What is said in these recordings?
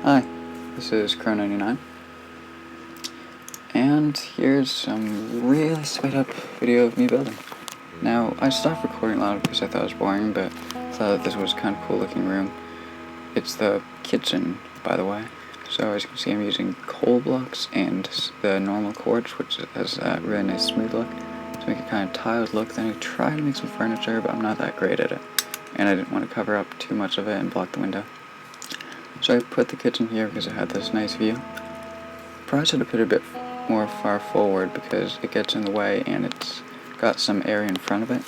Hi, this is Crow99, and here's some really sped up video of me building. Now, I stopped recording a lot because I thought it was boring, but I thought that this was kind of cool looking room. It's the kitchen, by the way. So as you can see, I'm using coal blocks and the normal quartz, which has a really nice smooth look, to make a kind of tiled look. Then I tried to make some furniture, but I'm not that great at it, and I didn't want to cover up too much of it and block the window. So I put the kitchen here because it had this nice view. Probably should have put it a bit more far forward because it gets in the way and it's got some area in front of it,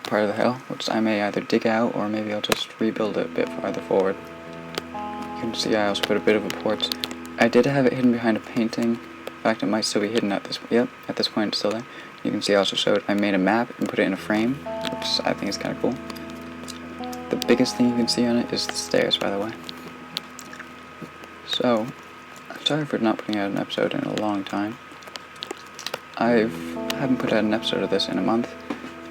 part of the hill, which I may either dig out or maybe I'll just rebuild it a bit farther forward. You can see I also put a bit of a porch. I did have it hidden behind a painting. In fact, it might still be hidden at this point. Yep, at this point it's still there. You can see I also showed I made a map and put it in a frame, which I think is kind of cool. The biggest thing you can see on it is the stairs, by the way. So, I'm sorry for not putting out an episode in a long time. I haven't put out an episode of this in a month,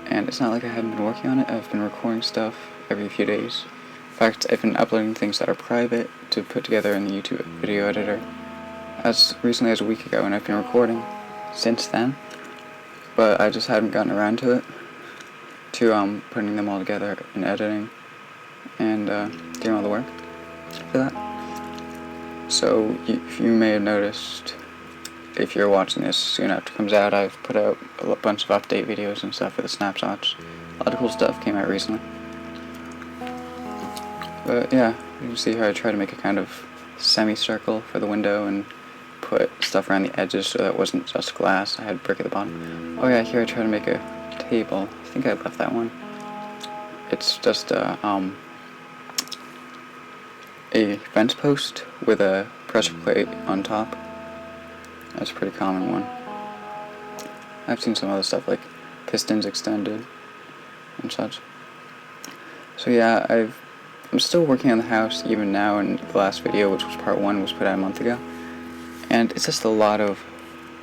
and it's not like I haven't been working on it. I've been recording stuff every few days. In fact, I've been uploading things that are private to put together in the YouTube video editor as recently as a week ago, and I've been recording since then, but I just haven't gotten around to it, to putting them all together and editing and doing all the work for that. So, if you may have noticed, if you're watching this soon after it comes out, I've put out a bunch of update videos and stuff for the snapshots. A lot of cool stuff came out recently. But yeah, you can see how I try to make a kind of semicircle for the window and put stuff around the edges so that it wasn't just glass. I had brick at the bottom. Oh yeah, here I try to make a table. I think I left that one. It's just a fence post with a pressure plate on top. That's a pretty common one. I've seen some other stuff like pistons extended and such. So yeah, I'm still working on the house even now, and the last video, which was part 1, was put out a month ago. And it's just a lot of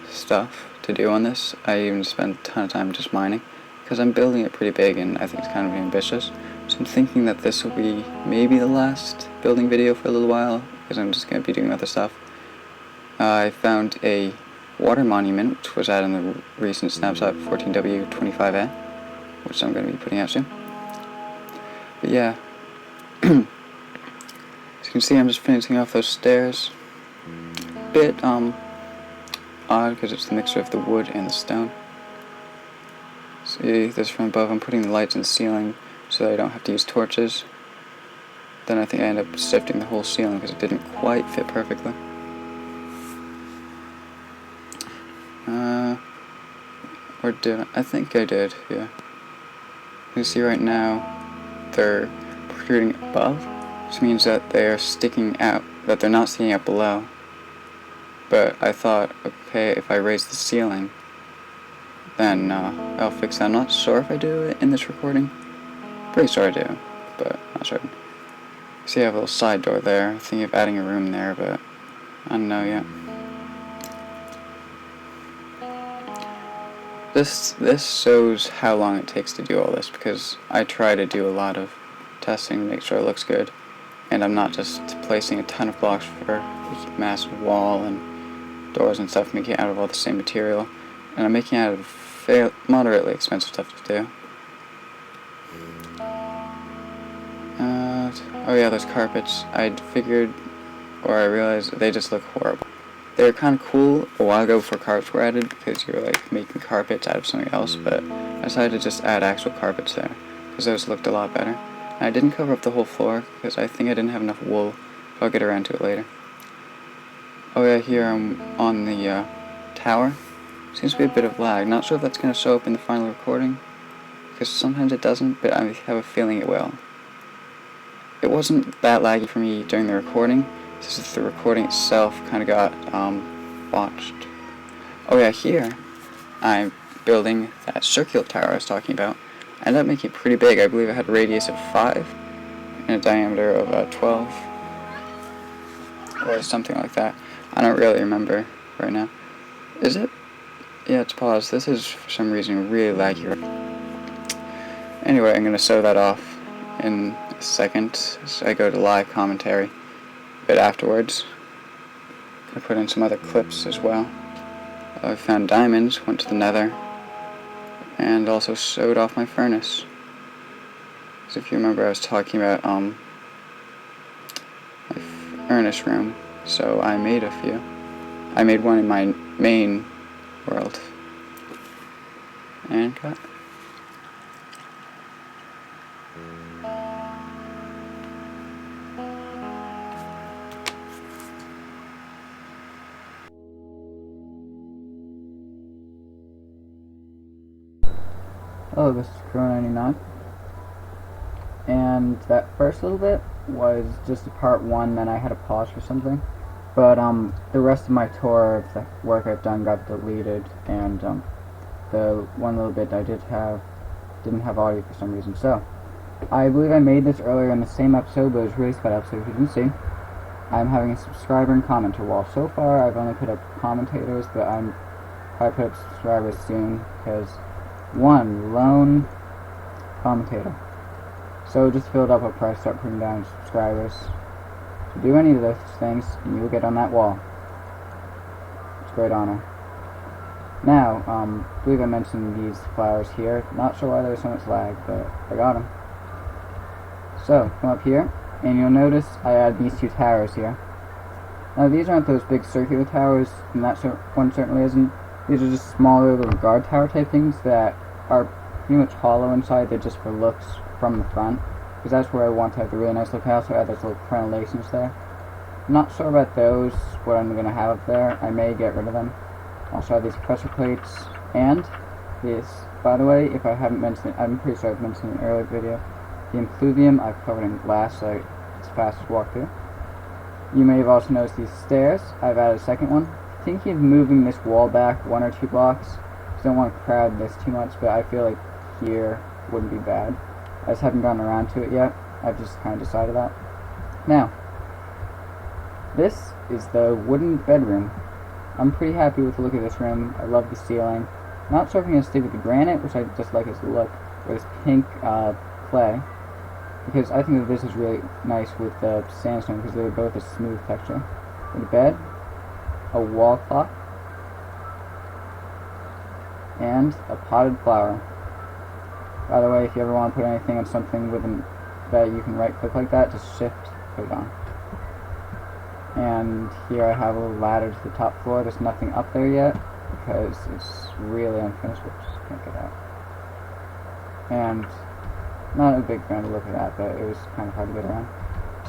stuff to do on this. I even spent a ton of time just mining, because I'm building it pretty big and I think it's kind of ambitious. So I'm thinking that this will be maybe the last building video for a little while, because I'm just going to be doing other stuff. I found a water monument, which was added in the recent snapshot 14W25A, which I'm going to be putting out soon. But yeah, as you can see, I'm just finishing off those stairs. Bit odd because it's the mixture of the wood and the stone. See this from above. I'm putting the lights in the ceiling so that I don't have to use torches. Then I think I end up shifting the whole ceiling because it didn't quite fit perfectly. Or did I? I think I did, yeah. You can see right now they're protruding above, which means that they're sticking out, that they're not sticking out below. But I thought, okay, if I raise the ceiling, then I'll fix that. I'm not sure if I do it in this recording. Pretty sure I do, but not certain. See, I have a little side door there. I'm thinking of adding a room there, but I don't know yet. This shows how long it takes to do all this, because I try to do a lot of testing to make sure it looks good, and I'm not just placing a ton of blocks for a massive wall and doors and stuff, making it out of all the same material, and I'm making it out of moderately expensive stuff to do. Oh yeah, those carpets. I figured, or I realized, they just look horrible. They were kind of cool a while ago before carpets were added, because you were like making carpets out of something else, but I decided to just add actual carpets there, because those looked a lot better. And I didn't cover up the whole floor, because I think I didn't have enough wool, but I'll get around to it later. Oh yeah, here I'm on the tower. Seems to be a bit of lag. Not sure if that's going to show up in the final recording, because sometimes it doesn't, but I have a feeling it will. It wasn't that laggy for me during the recording. It's just the recording itself kind of got botched. Oh yeah, here I'm building that circular tower I was talking about. I ended up making it pretty big. I believe it had a radius of 5 and a diameter of 12 or something like that. I don't really remember right now. Is it? Yeah, it's paused. This is for some reason really laggy. Anyway, I'm going to show that off in a second as I go to live commentary. bit afterwards. I put in some other clips as well. I found diamonds, went to the nether, and also sewed off my furnace. So if you remember, I was talking about my furnace room, so I made a few. I made one in my main world. And cut. Hello, this is Crow99, and that first little bit was just a part 1, then I had to pause for something, but the rest of my tour of the work I've done got deleted, and the one little bit I didn't have audio for some reason. So I believe I made this earlier in the same episode, but it was really sped up, so if you didn't see, I'm having a subscriber and commenter wall. So far I've only put up commentators, but I'm probably put up subscribers soon, because one lone commentator. So just filled up a price, start putting down subscribers. To do any of those things, and you will get on that wall. It's a great honor. Now, I believe I mentioned these flowers here. Not sure why there's so much lag, but I got them. So, come up here, and you'll notice I add these 2 towers here. Now, these aren't those big circular towers, and that one certainly isn't. These are just smaller little guard tower type things that are pretty much hollow inside. They're just for looks from the front, because that's where I want to have the really nice look. I also add those little crenellations there. I'm not sure about those, what I'm going to have up there. I may get rid of them. Also have these pressure plates, and this, by the way, if I haven't mentioned it, I'm pretty sure I've mentioned it in an earlier video, the impluvium I've covered in glass, so it's fast to walk through. You may have also noticed these stairs. I've added a second one. Thinking of moving this wall back 1 or 2 blocks. Don't want to crowd this too much, but I feel like here wouldn't be bad. I just haven't gotten around to it yet. I've just kind of decided that. Now, this is the wooden bedroom. I'm pretty happy with the look of this room. I love the ceiling. Not sure if I'm going to stick with the granite, which I just like as a look, or this pink clay, because I think that this is really nice with the sandstone, because they're both a smooth texture. With a bed, a wall clock, and a potted flower. By the way, if you ever want to put anything on something that you can right click like that, just shift, put it on. And here I have a little ladder to the top floor. There's nothing up there yet because it's really unfinished. Whoops, can't get out. And not a big fan to look at that, but it was kind of hard to get around.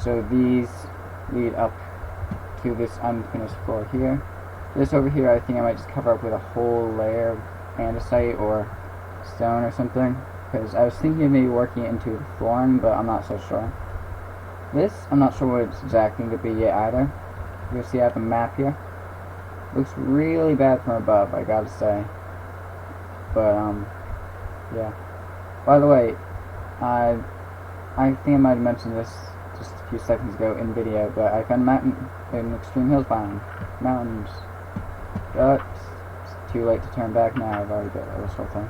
So these lead up to this unfinished floor here. This over here I think I might just cover up with a whole layer of andesite or stone or something, because I was thinking of maybe working it into the flooring, but I'm not so sure. This, I'm not sure what it's exactly going to be yet either. You'll see I have a map here. Looks really bad from above, I gotta say. But, yeah. By the way, I think I might have mentioned this just a few seconds ago in video, but I found a mountain in Extreme Hills biome. Mountains. But it's too late to turn back now, I've already got this whole thing.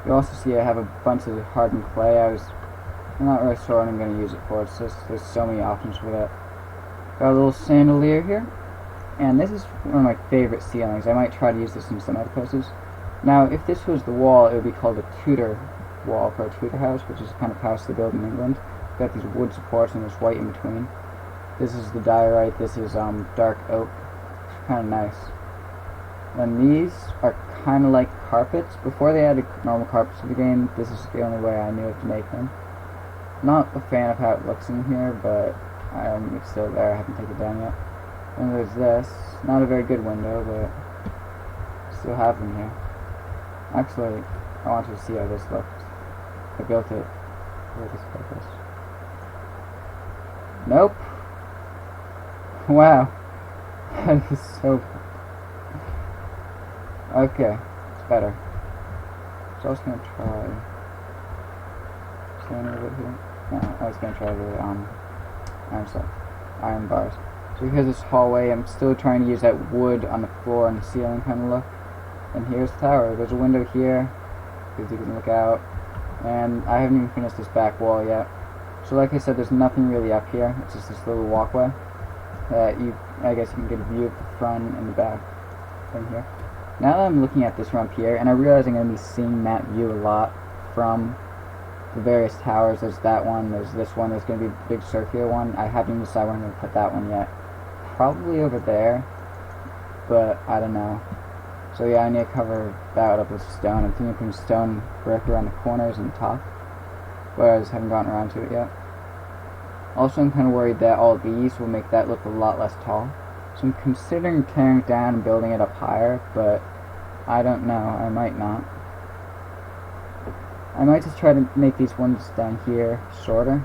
You also see I have a bunch of hardened clay. I'm not really sure what I'm going to use it for. It's just, there's so many options for that. Got a little chandelier here. And this is one of my favorite ceilings. I might try to use this in some other places. Now, if this was the wall, it would be called a Tudor wall for a Tudor house, which is the kind of house they build in England. Got these wood supports and there's white in between. This is the diorite. This is dark oak. It's kind of nice. And these are kind of like carpets. Before they added normal carpets to the game, this is the only way I knew of to make them. Not a fan of how it looks in here, but it's still there. I haven't taken it down yet. And there's this. Not a very good window, but still have them here. Actually, I wanted to see how this looked. I built it for this purpose. Nope. Wow. That is so... Okay, it's better. So I was gonna try... standing over here. No, I was gonna try the iron bars. So here's this hallway. I'm still trying to use that wood on the floor and the ceiling kind of look. And here's the tower. There's a window here, because you can look out. And I haven't even finished this back wall yet. So like I said, there's nothing really up here. It's just this little walkway that I guess you can get a view of the front and the back from here. Now that I'm looking at this rump here, and I realize I'm going to be seeing that view a lot from the various towers. There's that one, there's this one, there's going to be a big circular one. I haven't even decided where I'm going to put that one yet. Probably over there, but I don't know. So yeah, I need to cover that up with stone. I'm thinking putting stone brick around the corners and the top, but I just haven't gotten around to it yet. Also, I'm kind of worried that all these will make that look a lot less tall. So I'm considering tearing it down and building it up higher, but I don't know. I might not. I might just try to make these ones down here shorter.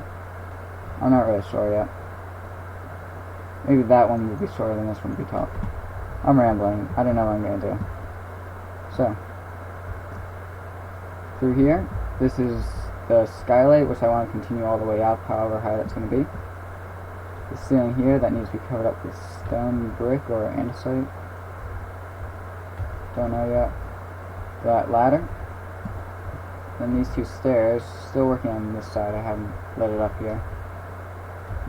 I'm not really sure yet. Maybe that one would be shorter than this one would be tall. I'm rambling. I don't know what I'm going to do. So, through here, this is the skylight, which I want to continue all the way up, however high that's going to be. The ceiling here, that needs to be covered up with stone brick or andesite. Don't know yet. That ladder. Then these two stairs, still working on this side, I haven't let it up here.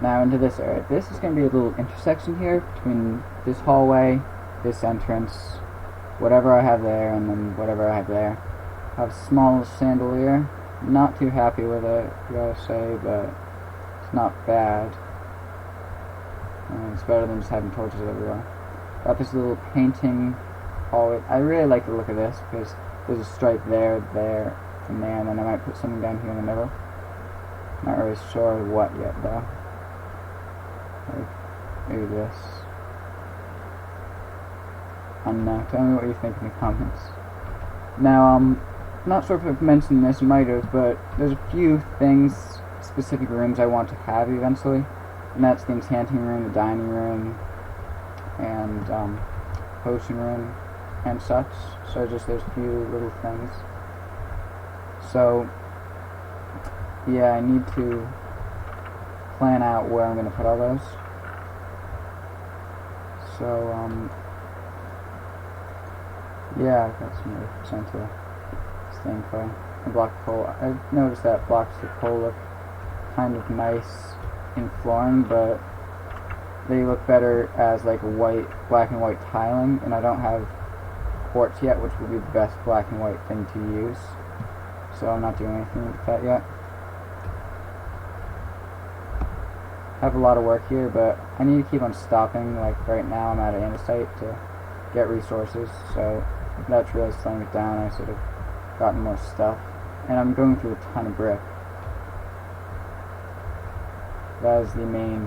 Now into this area. This is going to be a little intersection here between this hallway, this entrance, whatever I have there, and then whatever I have there. I have a small chandelier. Not too happy with it, I gotta say, but it's not bad. It's better than just having torches everywhere. Got this little painting hallway. I really like the look of this because there's a stripe there, there, and there, and then I might put something down here in the middle. Not really sure what yet, though. Like, maybe this. I don't know. Tell me what you think in the comments. Now, not sure if I've mentioned this, I might have, but there's a few things, specific rooms I want to have eventually. And that's the enchanting room, the dining room, and potion room, and such. So just there's a few little things. So, yeah, I need to plan out where I'm going to put all those. So, yeah, I've got some more potential stained clay. A block of coal. I've noticed that blocks of coal look kind of nice in flooring, but they look better as like a white, black and white tiling, and I don't have quartz yet, which would be the best black and white thing to use. So I'm not doing anything with that yet. I have a lot of work here, but I need to keep on stopping. Like right now I'm out of andesite to get resources, so that's really slowing it down. I should have gotten more stuff, and I'm going through a ton of brick. That is the main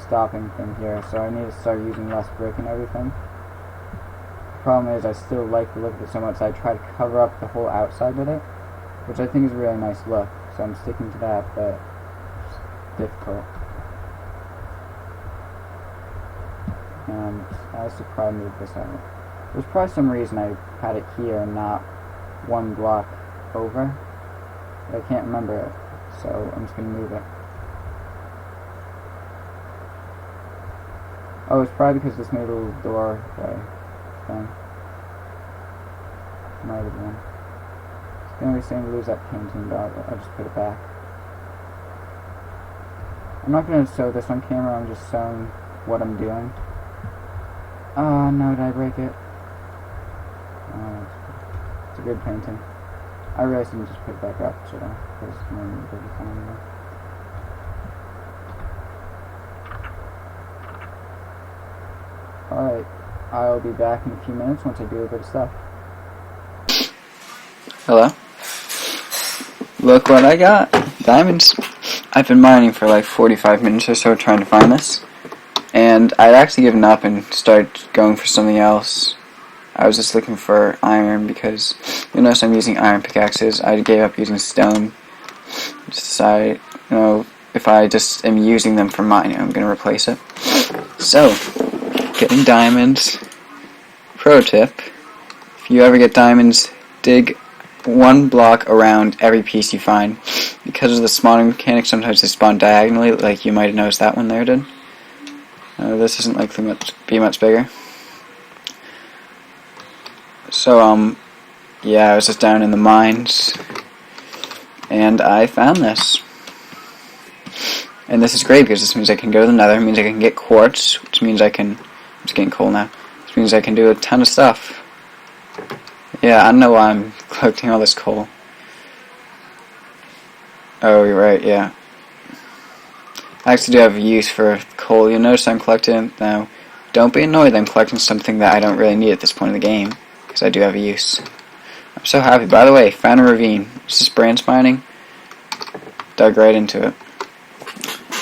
stopping thing here, so I need to start using less brick and everything. The problem is I still like the look of it so much I try to cover up the whole outside with it, which I think is a really nice look, so I'm sticking to that, but it's difficult. And I should probably move this out. There's probably some reason I had it here and not one block over. I can't remember it, so I'm just going to move it. Oh, it's probably because this made a little doorway thing. Might have been. It's going to be saying to lose that painting, but I'll just put it back. I'm not going to show this on camera, I'm just showing what I'm doing. Oh no, did I break it? Oh, it's a good painting. I really shouldn't just put it back up, should I? Because it's more than a good time. Alright, I'll be back in a few minutes once I do a bit of stuff. Hello? Look what I got! Diamonds! I've been mining for like 45 minutes or so trying to find this. And I'd actually given up and started going for something else. I was just looking for iron because you'll notice I'm using iron pickaxes. I gave up using stone. Just decided, if I just am using them for mining, I'm going to replace it. So, getting diamonds. Pro tip, if you ever get diamonds, dig one block around every piece you find. Because of the spawning mechanic, sometimes they spawn diagonally, like you might have noticed that one there did. This isn't likely to be much bigger. So, yeah, I was just down in the mines, and I found this. And this is great because this means I can go to the nether, it means I can get quartz, which means I can... It's getting cold now. Which means I can do a ton of stuff. Yeah, I don't know why I'm collecting all this coal. Oh, you're right, yeah. I actually do have use for coal. You'll notice I'm collecting it now. Don't be annoyed that I'm collecting something that I don't really need at this point in the game, because I do have a use. I'm so happy. By the way, found a ravine. Is this branch mining? Dug right into it.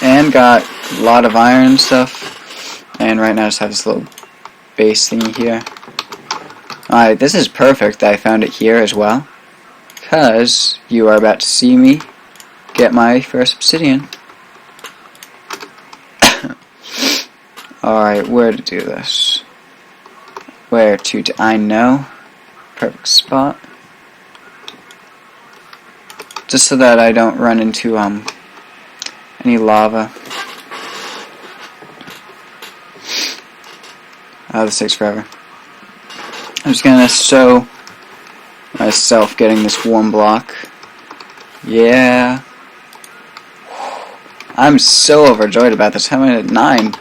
And got a lot of iron and stuff. And right now I just have this little base thingy here. Alright, this is perfect that I found it here as well, because you are about to see me get my first obsidian. Alright, where to do this? Where to I know. Perfect spot. Just so that I don't run into any lava. Oh, this takes forever. I'm just gonna show myself getting this warm block. Yeah. I'm so overjoyed about this. How am I at 9?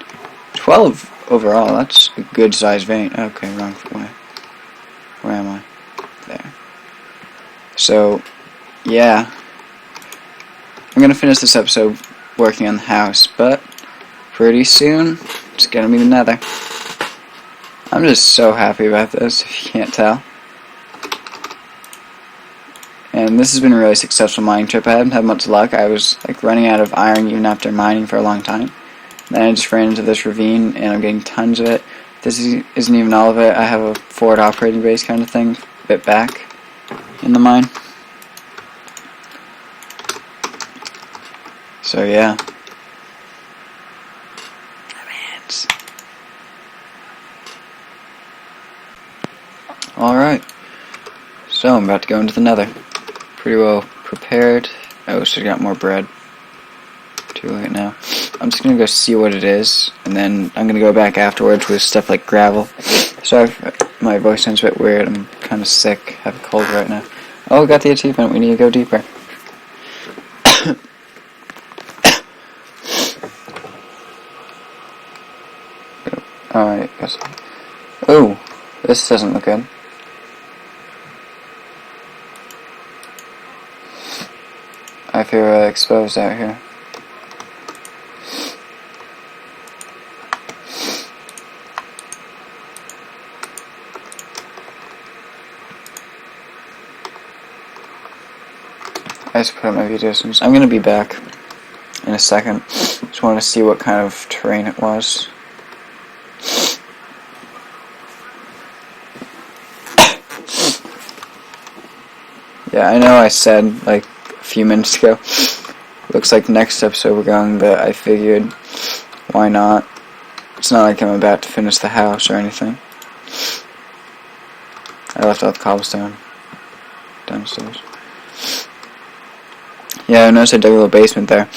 12 overall. That's a good size vein. Okay, wrong way. Where am I? There. So, yeah. I'm gonna finish this episode working on the house, but pretty soon it's gonna be the nether. I'm just so happy about this, if you can't tell. And this has been a really successful mining trip. I haven't had much luck. I was like running out of iron even after mining for a long time. Then I just ran into this ravine and I'm getting tons of it. This isn't even all of it. I have a forward operating base kind of thing, a bit back in the mine. So yeah. Alright. So I'm about to go into the nether. Pretty well prepared. Oh, should have got more bread. Too late now. I'm just gonna go see what it is, and then I'm gonna go back afterwards with stuff like gravel. Sorry if my voice sounds a bit weird. I'm kind of sick. Have a cold right now. Oh, got the achievement. We need to go deeper. Alright, guess. Oh, this doesn't look good. I feel really exposed out here. I just put up my videos. I'm gonna be back in a second. Just wanted to see what kind of terrain it was. Yeah, I know I said like a few minutes ago, looks like next episode we're going, but I figured, why not? It's not like I'm about to finish the house or anything. I left out the cobblestone downstairs. Yeah, I noticed I dug a little basement there.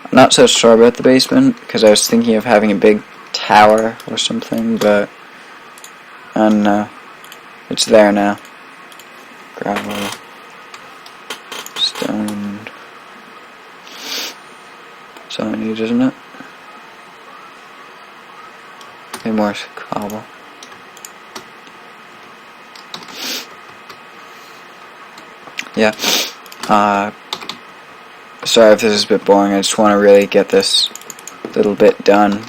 I'm not so sure about the basement, because I was thinking of having a big tower or something, but I don't know. It's there now. Gravel. Stone. That's all I need, isn't it? Need more cobble. Yeah. Sorry if this is a bit boring. I just want to really get this little bit done.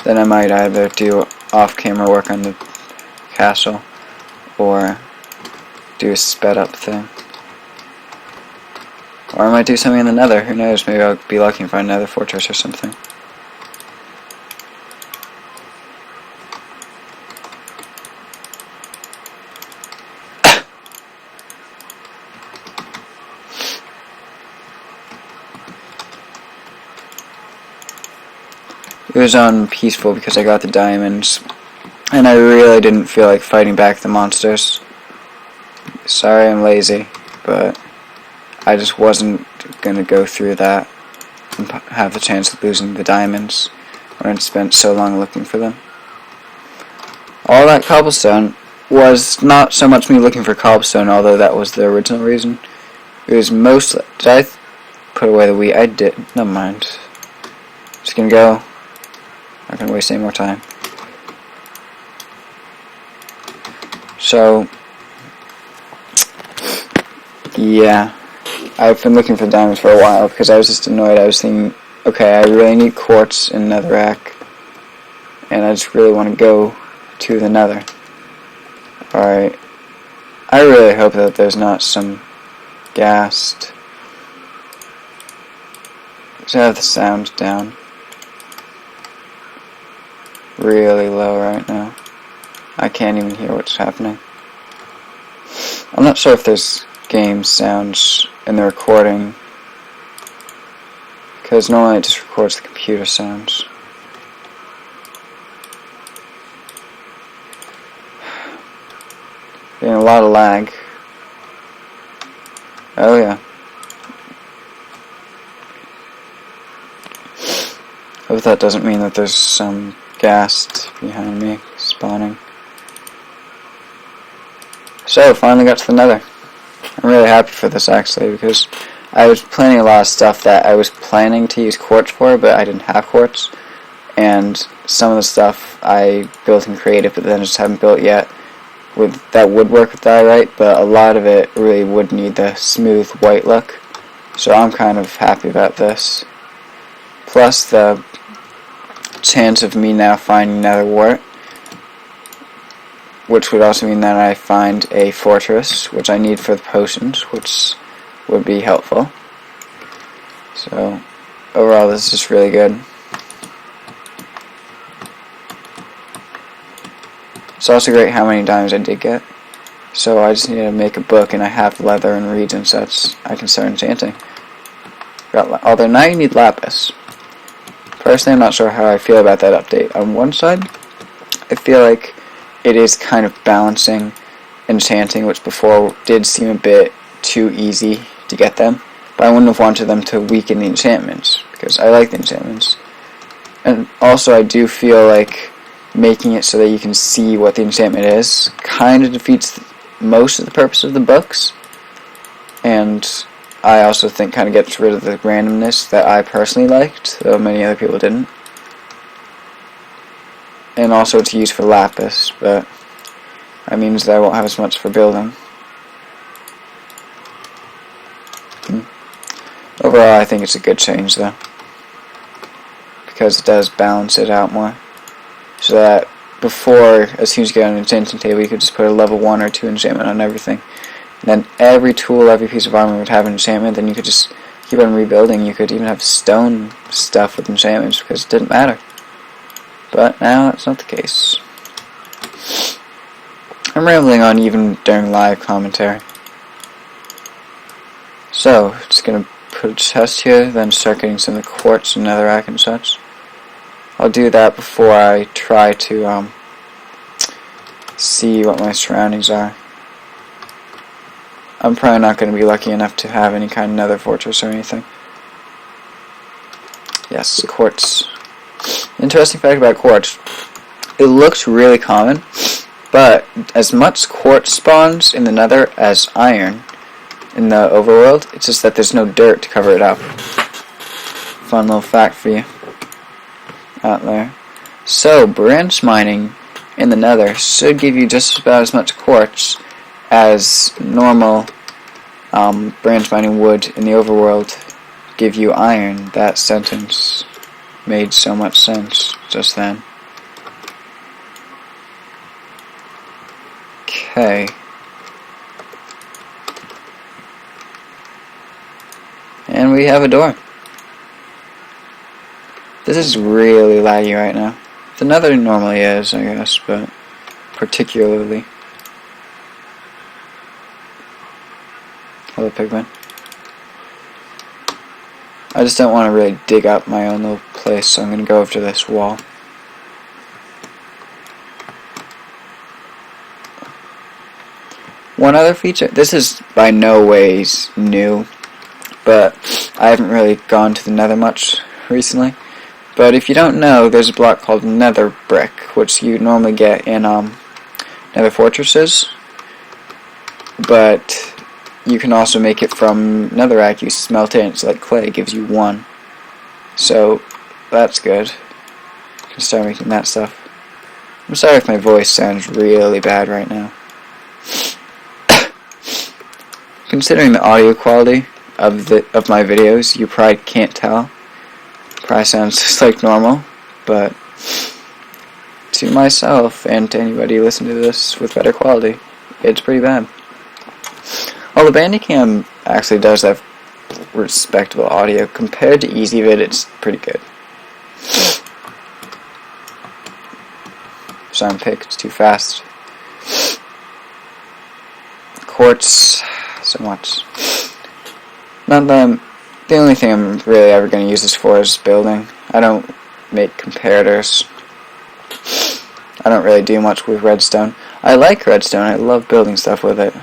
Then I might either do off-camera work on the castle or do a sped up thing. Or I might do something in the nether. Who knows? Maybe I'll be lucky and find another fortress or something. It was on peaceful because I got the diamonds, and I really didn't feel like fighting back the monsters. Sorry I'm lazy, but I just wasn't gonna go through that and have the chance of losing the diamonds when I'd spent so long looking for them. All that cobblestone was not so much me looking for cobblestone, although that was the original reason. It was mostly... Did I put away the wheat. I did. Never mind. Just gonna go. Not gonna waste any more time. So, yeah. I've been looking for diamonds for a while because I was just annoyed. I was thinking, okay, I really need quartz in netherrack, and I just really want to go to the nether. Alright. I really hope that there's not some ghast. Because I have the sound down really low right now. I can't even hear what's happening. I'm not sure if there's game sounds in the recording, because normally it just records the computer sounds. Getting a lot of lag. Oh yeah. Hope that doesn't mean that there's some ghast behind me spawning. So, finally got to the nether. I'm really happy for this actually, because I was planning a lot of stuff that I was planning to use quartz for, but I didn't have quartz. And some of the stuff I built in creative, but then just haven't built yet. That would work with diorite, but a lot of it really would need the smooth white look. So I'm kind of happy about this. Plus the chance of me now finding nether wart, which would also mean that I find a fortress, which I need for the potions, which would be helpful. So overall this is just really good. It's also great how many diamonds I did get. So I just need to make a book, and I have leather and reeds and such. I can start enchanting. Although now you need lapis. Personally, I'm not sure how I feel about that update. On one side, I feel like it is kind of balancing enchanting, which before did seem a bit too easy to get them. But I wouldn't have wanted them to weaken the enchantments, because I like the enchantments. And also I do feel like making it so that you can see what the enchantment is kind of defeats most of the purpose of the books, and I also think kind of gets rid of the randomness that I personally liked, though many other people didn't. And also it's used for lapis, but that means that I won't have as much for building. Overall I think it's a good change though, because it does balance it out more. So that before, as soon as you get on an enchanting table, you could just put a level 1 or 2 enchantment on everything. And then every tool, every piece of armor would have an enchantment, then you could just keep on rebuilding. You could even have stone stuff with enchantments, because it didn't matter. But now that's not the case. I'm rambling on even during live commentary. So, just gonna put a chest here, then start getting some of the quartz and netherrack and such. I'll do that before I try to see what my surroundings are. I'm probably not going to be lucky enough to have any kind of nether fortress or anything. Yes, quartz. Interesting fact about quartz. It looks really common, but as much quartz spawns in the nether as iron in the overworld. It's just that there's no dirt to cover it up. Fun little fact for you out there. So, branch mining in the nether should give you just about as much quartz as normal branch mining would in the overworld give you iron. That sentence made so much sense just then. Okay. And we have a door. This is really laggy right now. The nether normally is, I guess, but particularly. Hello, pigman. I just don't want to really dig up my own little place, so I'm going to go over to this wall. One other feature, this is by no ways new, but I haven't really gone to the nether much recently. But if you don't know, there's a block called nether brick, which you normally get in nether fortresses. But you can also make it from netherrack. You smelt it and it's like clay, it gives you 1. So that's good. I can start making that stuff. I'm sorry if my voice sounds really bad right now. Considering the audio quality of my videos, you probably can't tell. Probably sounds just like normal, but to myself and to anybody listening to this with better quality, it's pretty bad. Well, the Bandicam actually does have respectable audio. Compared to EasyVid, it's pretty good. Sorry, it's too fast. Quartz, so much. Not that the only thing I'm really ever going to use this for is building. I don't make comparators. I don't really do much with redstone. I like redstone, I love building stuff with it.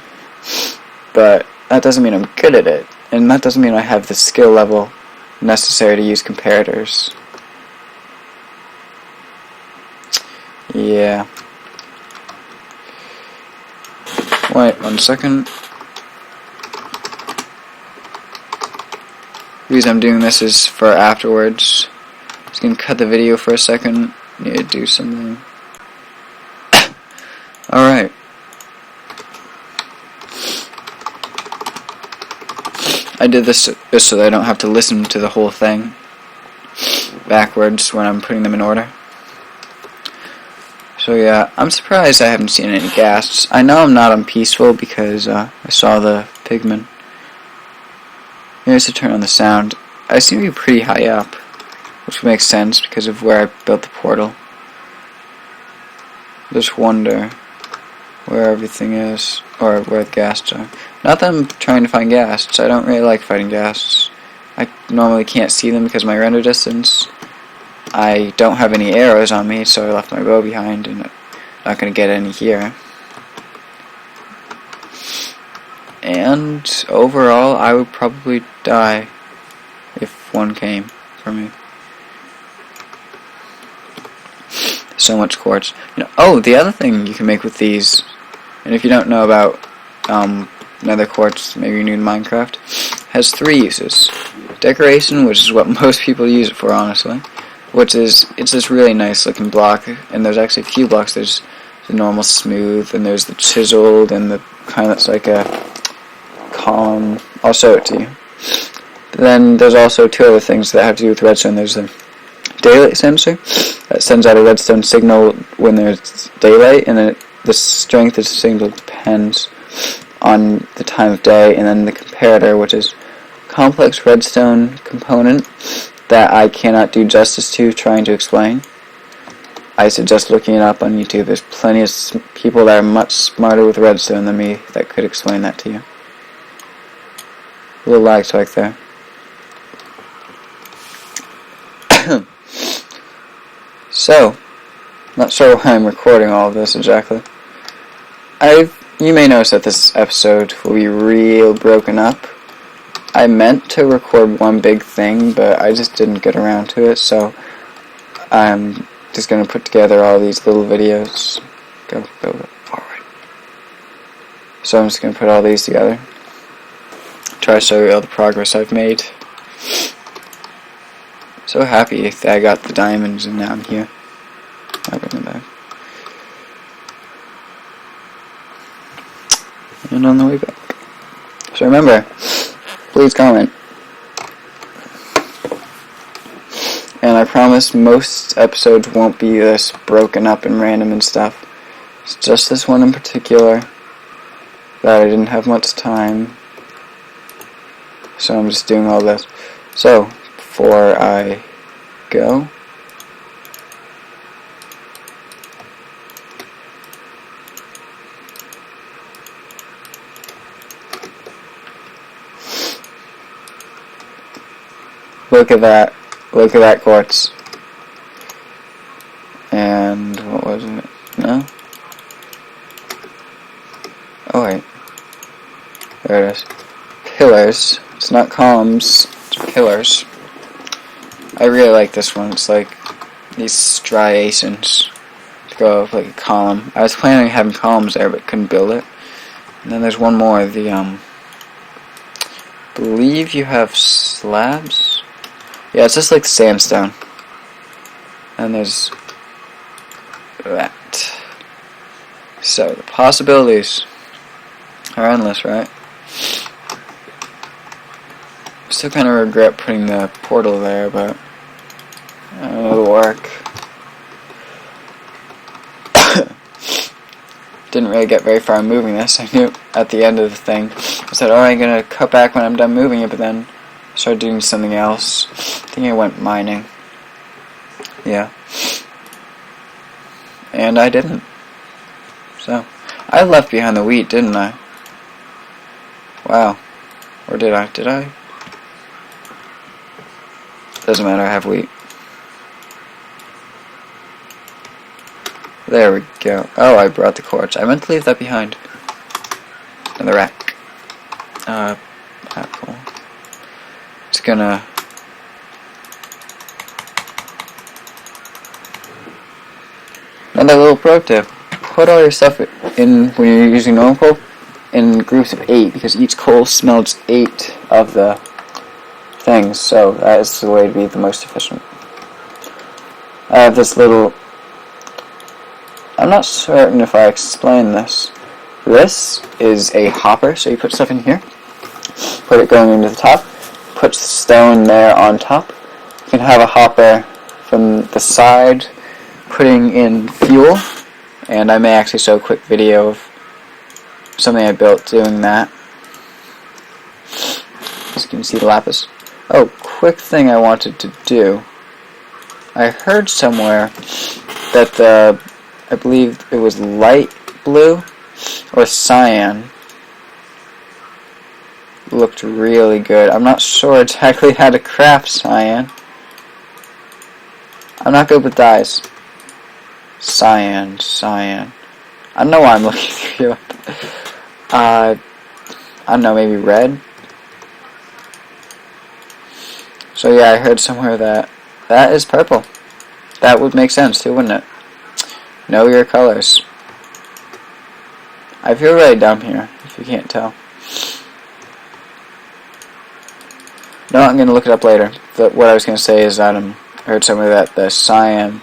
But that doesn't mean I'm good at it. And that doesn't mean I have the skill level necessary to use comparators. Yeah. Wait 1 second. The reason I'm doing this is for afterwards. Just gonna cut the video for a second. Need to do something. Alright. I did this just so that I don't have to listen to the whole thing backwards when I'm putting them in order. So yeah, I'm surprised I haven't seen any ghasts. I know I'm not on peaceful because I saw the pigmen. Here's to turn on the sound. I seem to be pretty high up, which makes sense because of where I built the portal. Just wonder where everything is, or where the ghasts are. Not that I'm trying to find ghasts. I don't really like fighting ghasts. I normally can't see them because of my render distance. I don't have any arrows on me, so I left my bow behind, and I'm not going to get any here. And overall, I would probably die if one came for me. So much quartz. Oh, the other thing you can make with these, and if you don't know about nether quartz, maybe you're new to Minecraft, has 3 uses. Decoration, which is what most people use it for, honestly. Which is, it's this really nice looking block, and there's actually a few blocks. There's the normal smooth, and there's the chiseled, and the kind that's like a column. I'll show it to you. But then there's also 2 other things that have to do with redstone. There's the daylight sensor that sends out a redstone signal when there's daylight, and then the strength of the signal depends on the time of day. And then the comparator, which is complex redstone component that I cannot do justice to trying to explain. I suggest looking it up on YouTube. There's plenty of people that are much smarter with redstone than me that could explain that to you. A little lag spike there. So, not sure why I'm recording all of this exactly. You may notice that this episode will be real broken up. I meant to record one big thing, but I just didn't get around to it, so I'm just going to put together all these little videos. Go forward. So I'm just going to put all these together. Try to show you all the progress I've made. So happy that I got the diamonds and now I'm here. I'll bring them back. And on the way back. So remember, please comment. And I promise most episodes won't be this broken up and random and stuff. It's just this one in particular that I didn't have much time. So I'm just doing all this. So, before I go, look at that quartz. And what was it? No? Oh wait. There it is. Pillars. It's not columns, it's pillars. I really like this one. It's like these striations to go up like a column. I was planning on having columns there but couldn't build it. And then there's one more, the believe you have slabs. Yeah, it's just like sandstone. And there's that. So the possibilities are endless, right? Still kind of regret putting the portal there, but it'll work. Didn't really get very far moving this. I knew at the end of the thing, I said, alright, I'm gonna cut back when I'm done moving it, but then I started doing something else. I think I went mining. Yeah. And I didn't. So, I left behind the wheat, didn't I? Wow. Or did I? Did I? Doesn't matter, I have wheat. There we go. Oh, I brought the quartz. I meant to leave that behind. And the rack. Cool. It's gonna... Another little pro tip. Put all your stuff in, when you're using normal coal, in groups of 8, because each coal smelts 8 of the things, so that is the way to be the most efficient. I have this little... I'm not certain if I explained this. This is a hopper, so you put stuff in here, put it going into the top, put stone there on top. You can have a hopper from the side putting in fuel, and I may actually show a quick video of something I built doing that. As you can see the lapis. Oh, quick thing I wanted to do. I heard somewhere that I believe it was light blue or cyan looked really good. I'm not sure exactly how to craft cyan. I'm not good with dyes. Cyan. I don't know why I'm looking through it. I don't know, maybe red? So yeah, I heard somewhere that is purple. That would make sense too, wouldn't it? Know your colors. I feel really dumb here, if you can't tell. No, I'm going to look it up later. But what I was going to say is that I heard somewhere that the cyan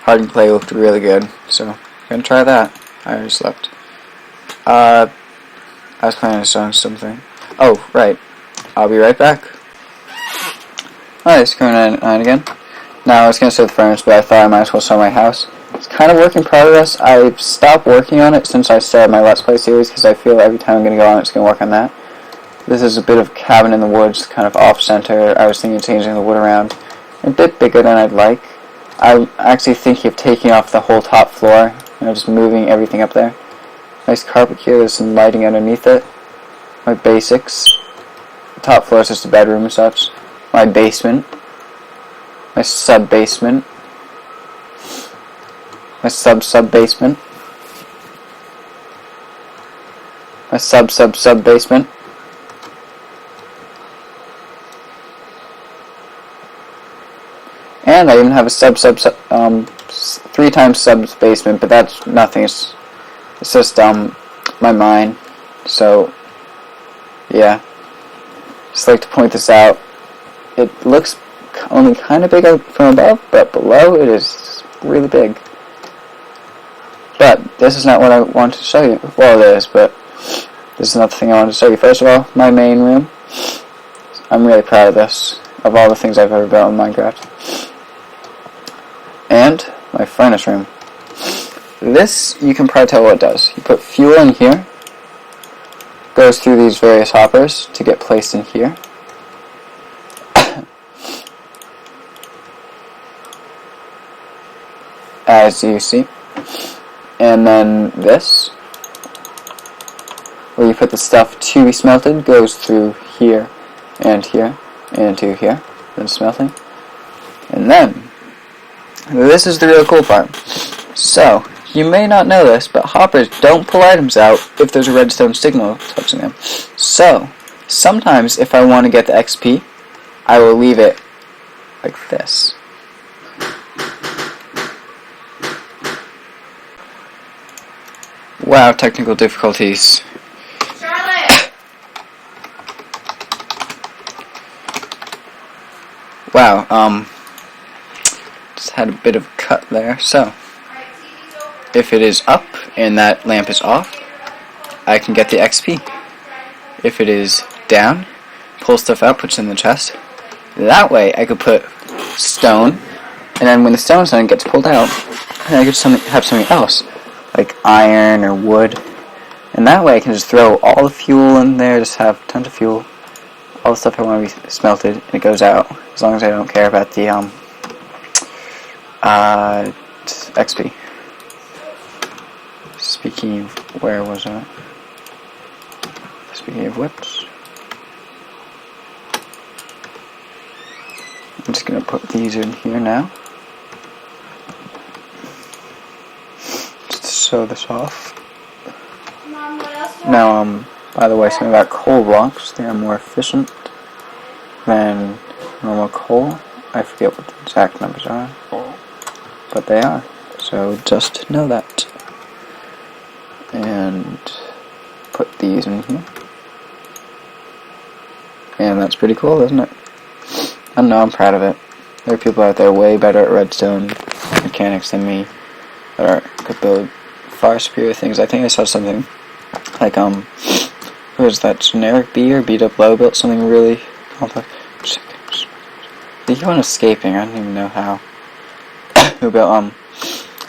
hardened clay looked really good. So, I'm going to try that. I already slept. I was planning on showing something. Oh, right. I'll be right back. Alright, it's going 9 again. Now, I was going to show the furnace, but I thought I might as well show my house. It's kind of work in progress. I've stopped working on it since I started my Let's Play series, because I feel every time I'm going to go on it's going to work on that. This is a bit of cabin in the woods, kind of off-center. I was thinking of changing the wood around. A bit bigger than I'd like. I'm actually thinking of taking off the whole top floor, just moving everything up there. Nice carpet here, there's some lighting underneath it. My basics. The top floor is just a bedroom and such. My basement. My sub-basement. My sub-sub-basement. My sub-sub-sub-basement. And I even have a sub-sub-sub, 3 times sub-basement, but that's nothing. It's just, my mind. So, yeah. Just like to point this out. It looks only kind of big from above, but below it is really big. But this is not what I wanted to show you. Well, it is, but this is not the thing I wanted to show you. First of all, my main room. I'm really proud of this, of all the things I've ever built in Minecraft. And my furnace room. This, you can probably tell what it does. You put fuel in here, goes through these various hoppers to get placed in here. As you see. And then this, where you put the stuff to be smelted, goes through here, and into here, then smelting. And then, this is the real cool part. So, you may not know this, but hoppers don't pull items out if there's a redstone signal touching them. So, sometimes if I want to get the XP, I will leave it like this. Wow, technical difficulties. Charlotte! Wow, just had a bit of a cut there. So, if it is up and that lamp is off, I can get the XP. If it is down, pull stuff out, put it in the chest. That way, I could put stone, and then when the stone's done, it gets pulled out, and I could have something else, like iron or wood. And that way, I can just throw all the fuel in there, just have tons of fuel, all the stuff I want to be smelted, and it goes out, as long as I don't care about the XP. Speaking of, where was I? Speaking of whips, I'm just gonna put these in here now. Just to sew this off. Now, by the way, something about coal blocks, they are more efficient than normal coal. I forget what the exact numbers are, but they are. So just know that. And put these in here. And that's pretty cool, isn't it? I don't know, I'm proud of it. There are people out there way better at redstone mechanics than me that could build far superior things. I think I saw something like, who was that, Generic B or Beat Up Low built something really complex. They keep on escaping, I don't even know how. Who built,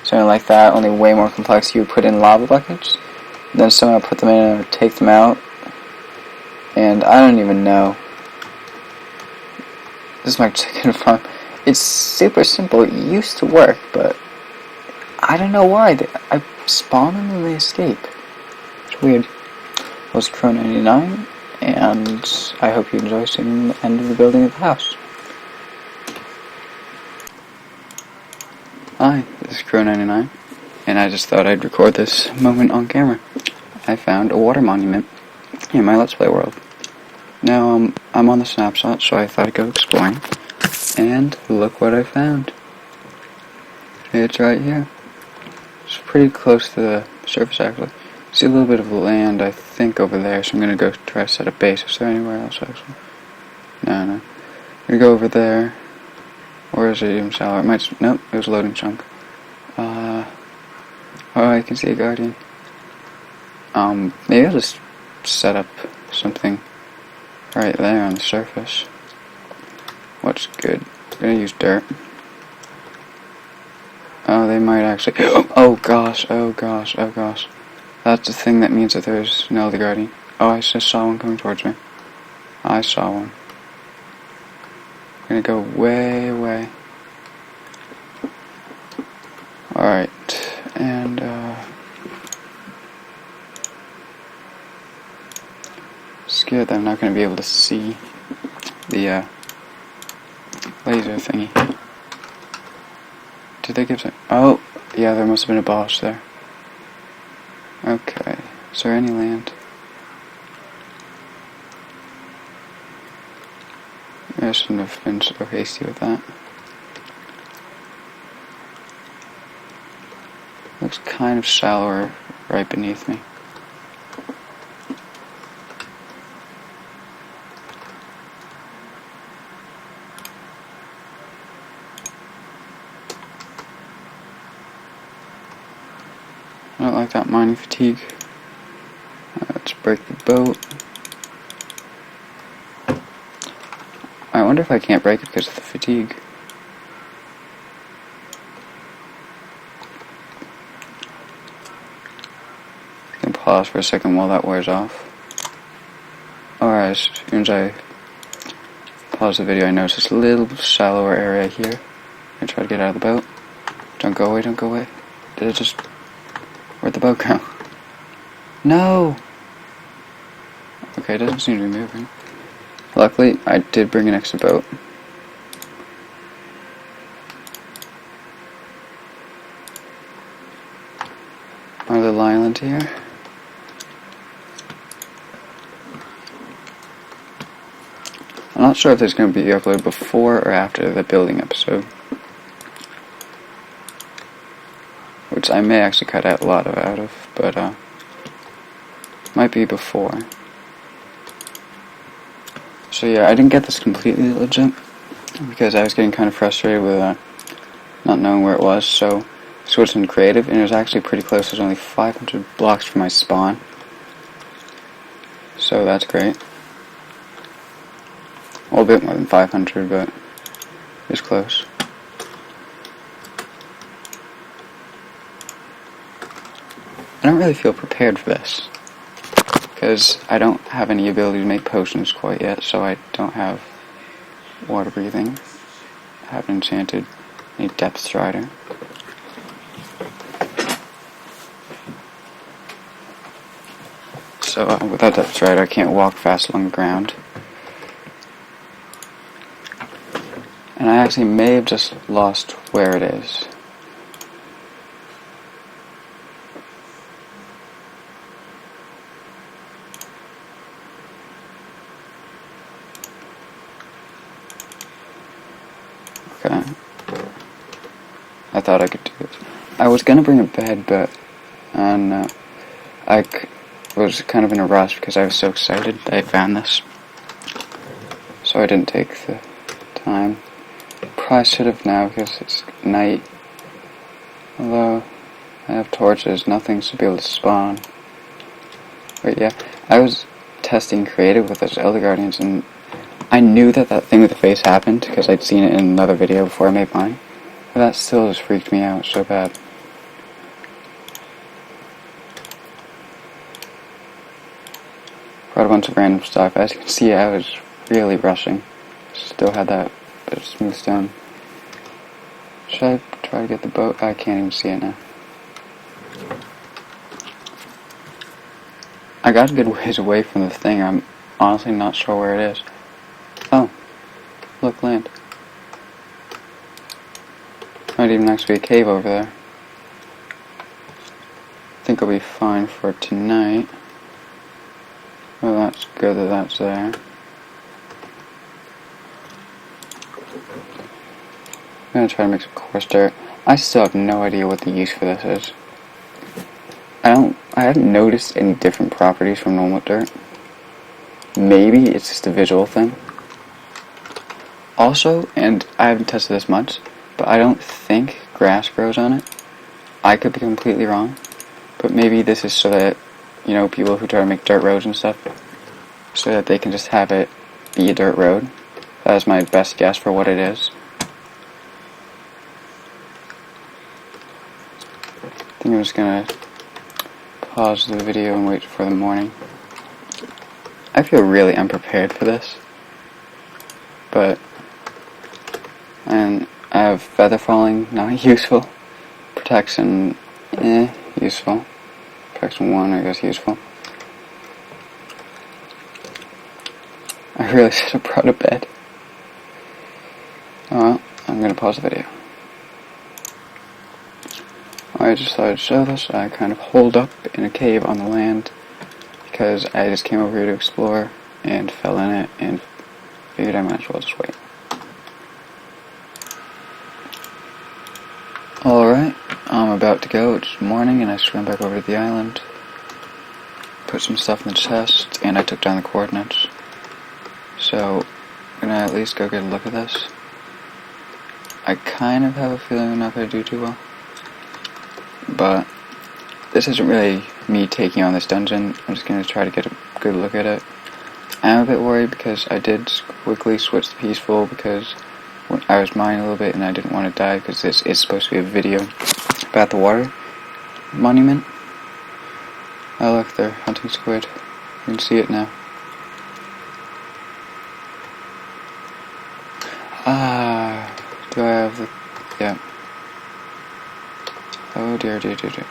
something like that, only way more complex. You would put in lava buckets, then someone would put them in and would take them out, and I don't even know. This is my chicken farm. It's super simple. It used to work, but I don't know why. I spawn them and they escape. It's weird. I was Crow99, and I hope you enjoy seeing the end of the building of the house. Hi, this is Crow99, and I just thought I'd record this moment on camera. I found a water monument in my Let's Play world. Now, I'm on the snapshot, so I thought I'd go exploring, and look what I found. It's right here. It's pretty close to the surface, actually. See a little bit of land, I think, over there, so I'm gonna go try to set a base. Is there anywhere else, actually? No. I'm gonna go over there. Or is it even shallower? It might. Nope, it was a loading chunk. Oh, I can see a guardian. Maybe I'll just set up something right there on the surface. What's good? I'm gonna use dirt. Oh, they might actually. Oh gosh. That's the thing that means that there's no other guardian. Oh, I just saw one coming towards me. I saw one. I'm gonna go way away. Alright, and scared that I'm not gonna be able to see the laser thingy. Did they give some? Oh, yeah, there must have been a boss there. Okay, is there any land? I shouldn't have been so hasty with that. Looks kind of shallower right beneath me. I don't like that mining fatigue. Let's break the boat. I wonder if I can't break it because of the fatigue. I can pause for a second while that wears off. Alright, as soon as I pause the video, I notice this little shallower area here. I try to get out of the boat. Don't go away, don't go away. Did it just... Where'd the boat go? No! Okay, it doesn't seem to be moving. Luckily, I did bring an extra boat. Our little island here. I'm not sure if there's going to be uploaded before or after the building episode. Which I may actually cut out a lot out of, but might be before. So yeah, I didn't get this completely legit. because I was getting kind of frustrated with not knowing where it was, so I switched into creative, and it was actually pretty close. It was only 500 blocks from my spawn, so that's great. Well, a bit more than 500, but it's close. I don't really feel prepared for this, because I don't have any ability to make potions quite yet, so I don't have water breathing. I haven't enchanted any depth strider. So without depth strider, I can't walk fast along the ground. And I actually may have just lost where it is. Okay. I thought I could do this. I was gonna bring a bed, but I was kind of in a rush because I was so excited that I found this. So I didn't take the time. Probably should have now because it's night. Although I have torches, nothing should be able to spawn. But yeah, I was testing creative with those Elder Guardians, and I knew that thing with the face happened because I'd seen it in another video before I made mine. But that still just freaked me out so bad. Brought a bunch of random stuff. As you can see, I was really rushing. Still had that bit of smooth stone. Should I try to get the boat? I can't even see it now. I got a good ways away from the thing. I'm honestly not sure where it is. Oh, look, land. Might even actually be a cave over there. I think I'll be fine for tonight. Well, that's good that that's there. I'm gonna try to make some coarse dirt. I still have no idea what the use for this is. I haven't noticed any different properties from normal dirt. Maybe it's just a visual thing. Also, and I haven't tested this much, but I don't think grass grows on it. I could be completely wrong, but maybe this is so that, you know, people who try to make dirt roads and stuff, so that they can just have it be a dirt road. That is my best guess for what it is. I think I'm just gonna pause the video and wait for the morning. I feel really unprepared for this, and I have feather falling, not useful. Protection, useful. Protection 1, I guess, useful. I really should have brought a bed. Oh well, I'm gonna pause the video. I just thought I'd show this. I kind of holed up in a cave on the land because I just came over here to explore and fell in it and figured I might as well just wait. Alright, I'm about to go. It's morning and I swam back over to the island, put some stuff in the chest, and I took down the coordinates. So, I'm gonna at least go get a look at this. I kind of have a feeling I'm not gonna do too well. But this isn't really me taking on this dungeon. I'm just going to try to get a good look at it. I'm a bit worried because I did quickly switch to peaceful because I was mining a little bit and I didn't want to die because this is supposed to be a video about the water monument. Oh look, they're hunting squid. You can see it now. Do I have the... yeah. Oh dear. Okay,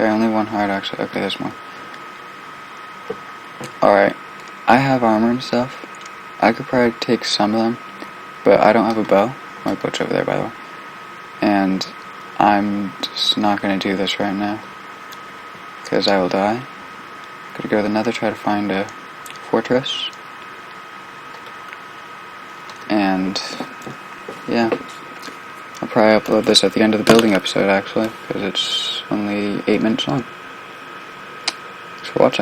only one heart actually. Okay, there's more. Alright, I have armor and stuff. I could probably take some of them, but I don't have a bow. My bow's over there, by the way. And I'm just not going to do this right now, because I will die. Gotta go to the nether, try to find a fortress. And, yeah. I'll probably upload this at the end of the building episode, actually, because it's only 8 minutes long. Thanks for watching.